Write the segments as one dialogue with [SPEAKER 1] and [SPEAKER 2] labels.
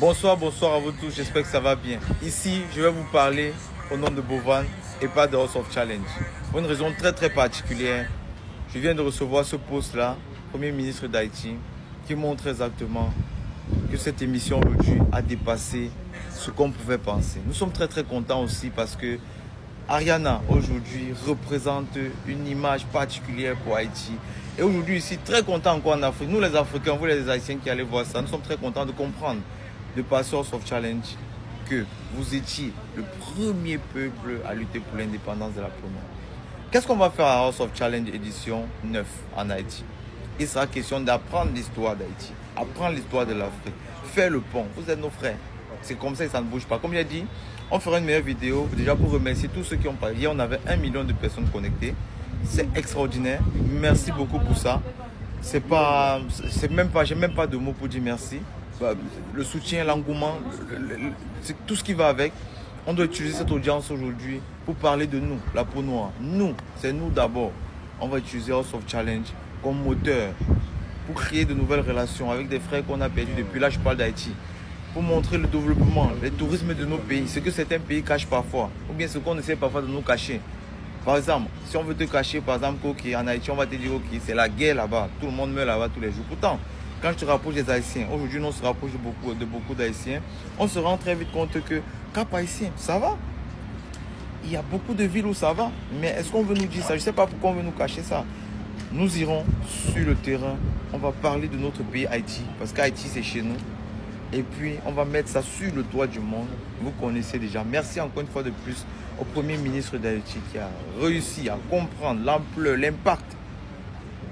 [SPEAKER 1] Bonsoir, bonsoir à vous tous, j'espère que ça va bien. Ici, je vais vous parler au nom de Bovan et pas de House of Challenge. Pour une raison très particulière, je viens de recevoir ce post-là, Premier ministre d'Haïti, qui montre exactement que cette émission aujourd'hui a dépassé ce qu'on pouvait penser. Nous sommes très contents aussi parce que Ariana aujourd'hui représente une image particulière pour Haïti. Et aujourd'hui ici, très content encore en Afrique. Nous les Africains, vous les Haïtiens qui allez voir ça, nous sommes très contents de comprendre de par House of Challenge que vous étiez le premier peuple à lutter pour l'indépendance de la Pologne. Qu'est-ce qu'on va faire à House of Challenge édition 9 en Haïti? Il sera question d'apprendre l'histoire d'Haïti, apprendre l'histoire de l'Afrique, faire le pont. Vous êtes nos frères. C'est comme ça et ça ne bouge pas. Comme j'ai dit, on fera une meilleure vidéo déjà pour remercier tous ceux qui ont parlé. Hier, on avait 1 million de personnes connectées. C'est extraordinaire. Merci beaucoup pour ça. J'ai même pas de mots pour dire merci. Le soutien, l'engouement, c'est tout ce qui va avec. On doit utiliser cette audience aujourd'hui pour parler de nous, la peau noire. Nous, c'est nous d'abord. On va utiliser House of Challenge comme moteur pour créer de nouvelles relations avec des frères qu'on a perdus depuis. Là, je parle d'Haïti. Pour montrer le développement, le tourisme de nos pays, ce que certains pays cachent parfois, ou bien ce qu'on essaie parfois de nous cacher. Par exemple, si on veut te cacher, par exemple, en Haïti, on va te dire, ok, c'est la guerre là-bas, tout le monde meurt là-bas tous les jours. Pourtant, quand je te rapproche des Haïtiens, aujourd'hui, on se rapproche de beaucoup d'Haïtiens, on se rend très vite compte que Cap Haïtien, ça va. Il y a beaucoup de villes où ça va, mais est-ce qu'on veut nous dire ça? Je ne sais pas pourquoi on veut nous cacher ça. Nous irons sur le terrain, on va parler de notre pays Haïti, parce qu'Haïti, c'est chez nous. Et puis, on va mettre ça sur le toit du monde. Vous connaissez déjà. Merci encore une fois de plus au Premier ministre d'Haïti qui a réussi à comprendre l'ampleur, l'impact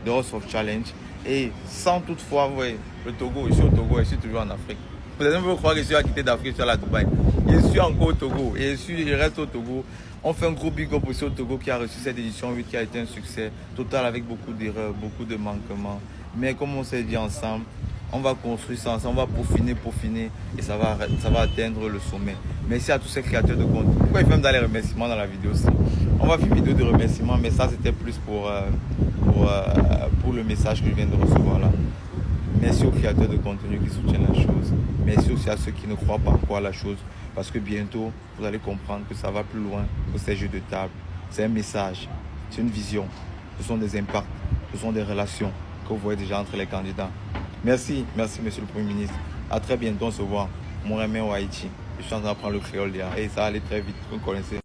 [SPEAKER 1] de House of Challenge. Et sans toutefois, vous voyez, le Togo, je suis au Togo, je suis toujours en Afrique. Peut-être que vous croyez que je suis à quitter d'Afrique, je suis à la Dubaï. Je suis encore au Togo et je reste au Togo. On fait un gros big up aussi au Togo qui a reçu cette édition 8 qui a été un succès total avec beaucoup d'erreurs, beaucoup de manquements. Mais comme on s'est dit ensemble, on va construire ça, on va peaufiner et ça va atteindre le sommet. Merci à tous ces créateurs de contenu. Pourquoi il fait même dans les remerciements dans la vidéo aussi? On va faire une vidéo de remerciements, mais ça c'était plus pour le message que je viens de recevoir là. Merci aux créateurs de contenu qui soutiennent la chose. Merci aussi à ceux qui ne croient pas encore à la chose. Parce que bientôt, vous allez comprendre que ça va plus loin que ces jeux de table. C'est un message, c'est une vision. Ce sont des impacts, ce sont des relations que vous voyez déjà entre les candidats. Merci monsieur le Premier ministre. À très bientôt, on se voit. Mon ami au Haïti. Je suis en train d'apprendre le créole là. Et ça va aller très vite, vous connaissez.